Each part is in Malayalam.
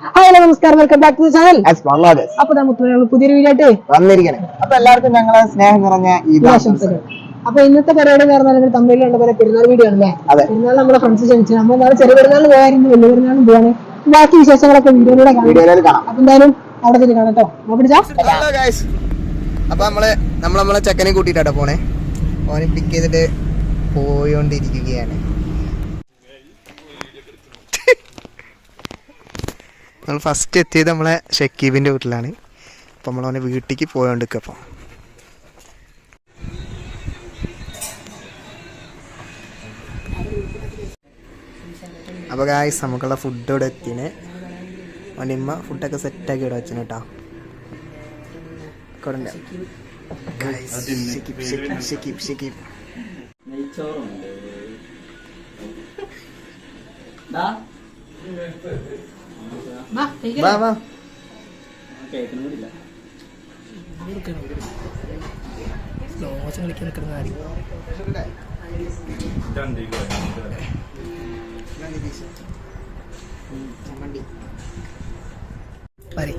ഹായ് നമസ്കാരം, welcome back to the channel. അപ്പൊ നമുക്ക് പുതിയൊരു വീഡിയോ ആയിട്ട് വന്നിരിക്കണം. അപ്പൊ എല്ലാവർക്കും ഞങ്ങളെ സ്നേഹം നിറഞ്ഞ ആശംസകൾ. അപ്പൊ ഇന്നത്തെ പരിപാടി എന്ന് പറഞ്ഞാൽ തമ്മിൽ പോലെ പെരുന്നാൾ വീഡിയോ ആണല്ലേ. പെരുന്നാൾ നമ്മളെ ഫ്രണ്ട്സ് ക്ഷണിച്ചു. നമ്മൾ നാളെ ചെറിയ പെരുന്നാൾ പോയായിരുന്നു, വലിയ പെരുന്നാളും പോവാണ്. ബാക്കി വിശേഷങ്ങളൊക്കെ വീഡിയോയിലൂടെ കാണാം. അപ്പൊ എന്തായാലും അവിടെ തന്നെ കാണാം കേട്ടോ. അപ്പൊ നമ്മളെ ചെക്കനെ കൂട്ടിട്ടാ പോണേ. ഓനെ പിക്ക് ചെയ്തിട്ട് പോയോണ്ടിരിക്കുകയാണ്. നമ്മൾ ഫസ്റ്റ് എത്തിയത് നമ്മളെ ഷക്കീബിന്റെ വീട്ടിലാണ്. അപ്പൊ നമ്മളവനെ വീട്ടിലേക്ക് പോയോണ്ടിരിക്കുക. അപ്പോൾ ഗായ്സ് നമുക്കുള്ള ഫുഡ് ഇവിടെ എത്തിന്. അവൻ്റെ ഉമ്മ ഫുഡൊക്കെ സെറ്റാക്കി ഇവിടെ വെച്ചിന് കേട്ടോ.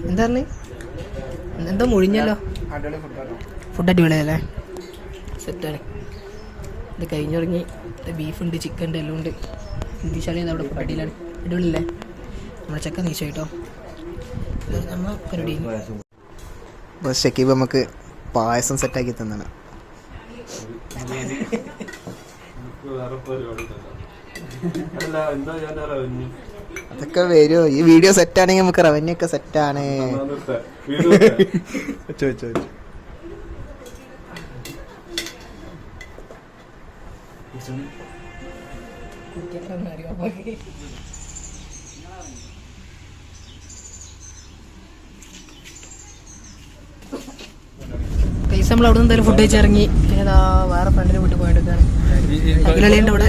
എന്താ പറഞ്ഞേ? എന്തോ മുഴിഞ്ഞല്ലോ. ഫുഡ് അടിപൊളിയല്ലേ, സെറ്റാണ്. ഇത് കഴിഞ്ഞു തുടങ്ങി. ബീഫുണ്ട്, ചിക്കൻ ഉണ്ട്, എല്ലാം ഉണ്ട്. ഇന്ത്യശാലി അവിടെ ഫുഡ് അടിയിലാണ്. അടിപൊളിയല്ലേ? നമ്മളെ ചെക്കൻ നീച്ച കേട്ടോ. നമ്മൾ പരിപാടി ഷക്കീബ് നമുക്ക് പായസം സെറ്റാക്കി തന്നാണ്. അതൊക്കെ വരുമോ? ഈ വീഡിയോ സെറ്റാണെങ്കിൽ നമുക്ക് റവന്യൂ ഒക്കെ സെറ്റാണ്. പൈസ നമ്മൾ അവിടെ നിന്ന് എന്തായാലും ഫുഡ് കഴിച്ചിറങ്ങി. പിന്നെ വേറെ ഫ്രണ്ടിനെ വീട്ടിൽ പോയിട്ടാണ്. അഖിലുണ്ട് ഇവിടെ.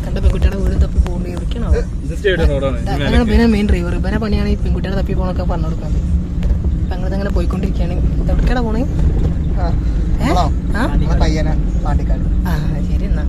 കണ്ട പെൺകുട്ടിയുടെ വീട് തപ്പി പോകുന്നുണ്ട്. എവിടേക്കാണോ അങ്ങനെ? പിന്നെ മെയിൻ ഡ്രൈവർ ഇവരെ പണിയാണ് ഈ പെൺകുട്ടിയുടെ തപ്പി പോകണൊക്കെ പറഞ്ഞു കൊടുക്കുന്നത്. അപ്പൊ അങ്ങനെ അങ്ങനെ പോയിക്കൊണ്ടിരിക്കുകയാണ്. എവിടേക്കാണ് പോണേ? ആ ശരി എന്നാ.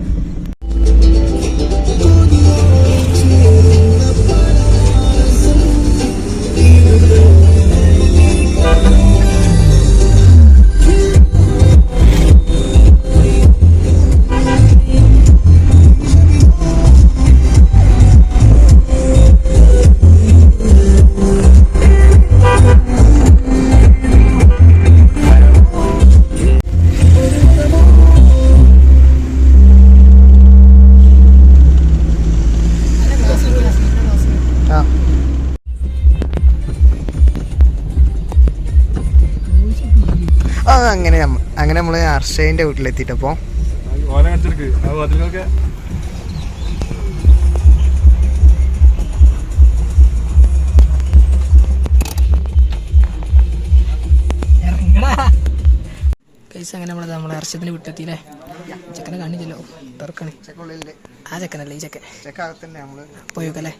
അങ്ങനെ നമ്മള് അർഷന്റെ വീട്ടിലെത്തിട്ടപ്പോ പൈസ അങ്ങനെ നമ്മളെ അർഷത്തിന്റെ വീട്ടിലെത്തിയില്ലേ. ചെക്കനെ കാണിച്ചല്ലോ, തുറക്കണേ. ആ ചെക്കനല്ലേ ഈ ചെക്കൻ. പോയോക്കല്ലേ,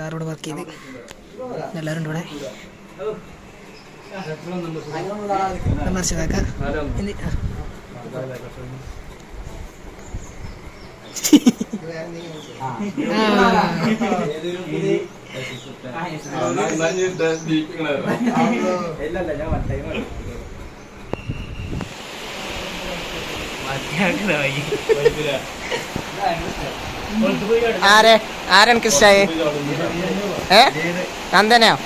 കാറോട് വർക്ക് ചെയ്ത് എല്ലാവരും ഉണ്ട് ഇവിടെ. ആരെനിക്ക് ഇഷ്ടായി? നന്ദനയോ?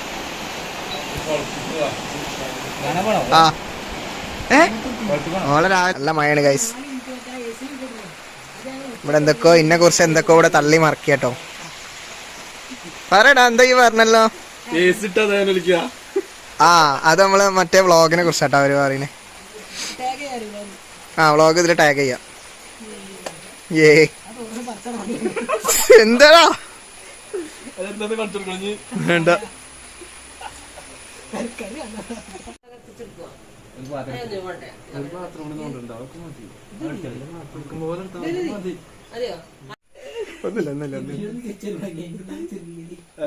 നല്ല മഴയാണ് ഗൈസ്. ഇവിടെ എന്തൊക്കെയോ ഇന്നെ കുറിച്ച് എന്തൊക്കെയോ ഇവിടെ തള്ളി മറക്കിട്ടോ. പറയടാ, എന്താ ഈ പറഞ്ഞല്ലോ? ആ, അത് നമ്മള് മറ്റേ വ്ളോഗിനെ കുറിച്ചാട്ടോ അവര് പറയുന്നേ. ആ, വ്ളോഗ് ഇതിൽ ടാഗ് ചെയ്യാം. എന്താടാ വേണ്ട.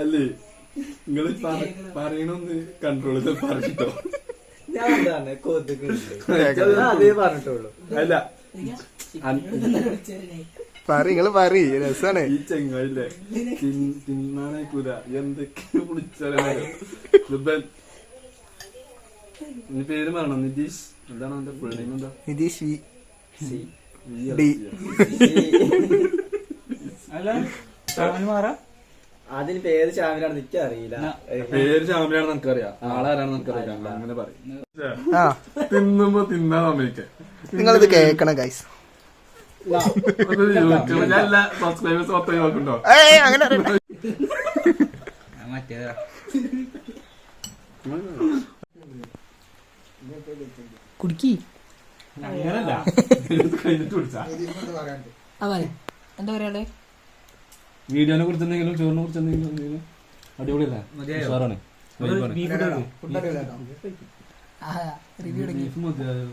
അല്ലേ നിങ്ങള് പറയണൊന്ന് കൺട്രോൾ ചെയ്ത് പറഞ്ഞിട്ടോ. അതേ പറഞ്ഞിട്ടുള്ളൂ. അല്ല നിങ്ങള് പറ രസാണ്. ഈ ചെങ്ങായില്ലേ തിന്നാനേക്കൂല എന്തൊക്കെ വിളിച്ചാലും പേര് പറയണം. നിതീഷ് എന്താണ് അവന്റെ ഫുൾ നെയിം? എന്താ? നിതീഷ് ഡി. അതിന് പേര് ഷാമിലാണെന്ന് എനിക്ക് അറിയില്ല. പേര് ഷാമിലാണെന്ന് എനിക്കറിയാം, ആളാരാണെന്ന് എനിക്കറിയില്ല. അങ്ങനെ പറയും. ആ തിന്നുമ്പോ തിന്നാൻ സമ്മതിക്കാൻ. നിങ്ങളിത് കേക്കണം ഗൈസ്. സബ്സ്ക്രൈബേഴ്സ് 10 നോക്കുണ്ടോ? അങ്ങനെ അറിയണ്ട. കുടുക്കി അങ്ങനല്ല, കഴിഞ്ഞിട്ട് വിളിച്ചാ. എന്താ പറയാ വീഡിയോനെ കുറിച്ച് എന്തെങ്കിലും, ചോറിനെ കുറിച്ച് എന്തെങ്കിലും അടിപൊളിയല്ലേ? ഉഷാറാണ്. ബീഫ് മതിയായോ?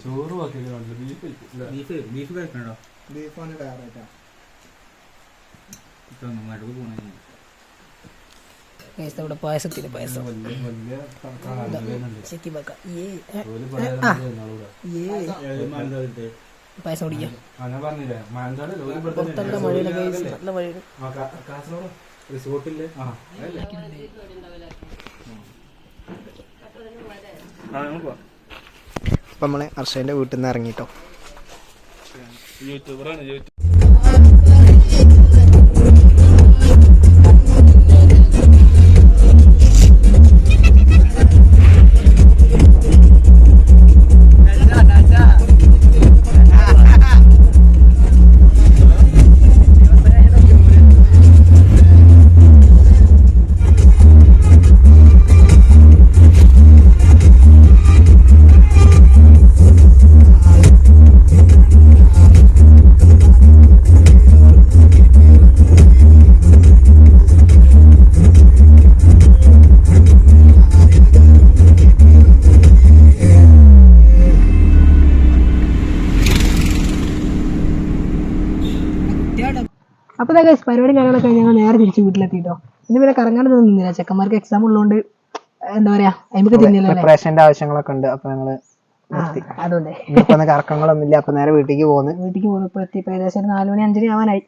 ചോറ് ബാക്കിയൊക്കെ ബീഫ് കഴിക്കണോ? ഇവിടെ പായസത്തിന് പായസം പായസം കുടിക്കാം. പുറത്തല്ല മഴയുടെ നല്ല മഴയുടെ റിസോർട്ടില്ലേ? അപ്പൊ നമ്മള് ഹർഷന്റെ വീട്ടിൽ നിന്ന് ഇറങ്ങിട്ടോ. യൂട്യൂബറാണ്. അപ്പൊ പരിപാടി കാര്യങ്ങളൊക്കെ ഞങ്ങൾ നേരെ തിരിച്ച് വീട്ടിലെത്തിട്ടോ. ഇന്ന് പിന്നെ കറങ്ങാനൊന്നും നിന്നില്ല, ചെക്കന്മാർക്ക് എക്സാം ഉള്ളതുകൊണ്ട് എന്താ പറയാ അതിനൊക്കെ തിന്നില്ല. പ്രിപ്പറേഷന്റെ ആവശ്യങ്ങളൊക്കെ ഉണ്ട്. അപ്പൊ ഞങ്ങള് അതുകൊണ്ട് ഇപ്പൊ കറക്കങ്ങളൊന്നും ഇല്ല. അപ്പൊ നേരെ വീട്ടിലേക്ക് പോകുന്നു. ഇപ്പൊ എത്തി. ഇപ്പൊ ഏകദേശം 4 മണി 5 മണി ആവാനായി.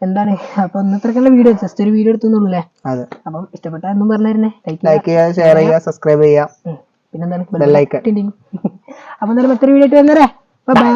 എന്താണ് അപ്പൊ ഇന്നത്രക്കുള്ള വീഡിയോ, ജസ്റ്റ് ഒരു വീഡിയോ എടുത്തുള്ളൂല്ലേ. അതെ. അപ്പം ഇഷ്ടപ്പെട്ട എന്നും പറഞ്ഞിരുന്നേ ലൈക്ക് ചെയ്യുക, ഷെയർ ചെയ്യുക, സബ്സ്ക്രൈബ് ചെയ്യുക. പിന്നെന്താണ് ബെല്ലൈക്കൺ. അപ്പൊ എന്തായാലും മറ്റൊരു വീഡിയോ ആയിട്ട് വന്നേരേ. ബൈ.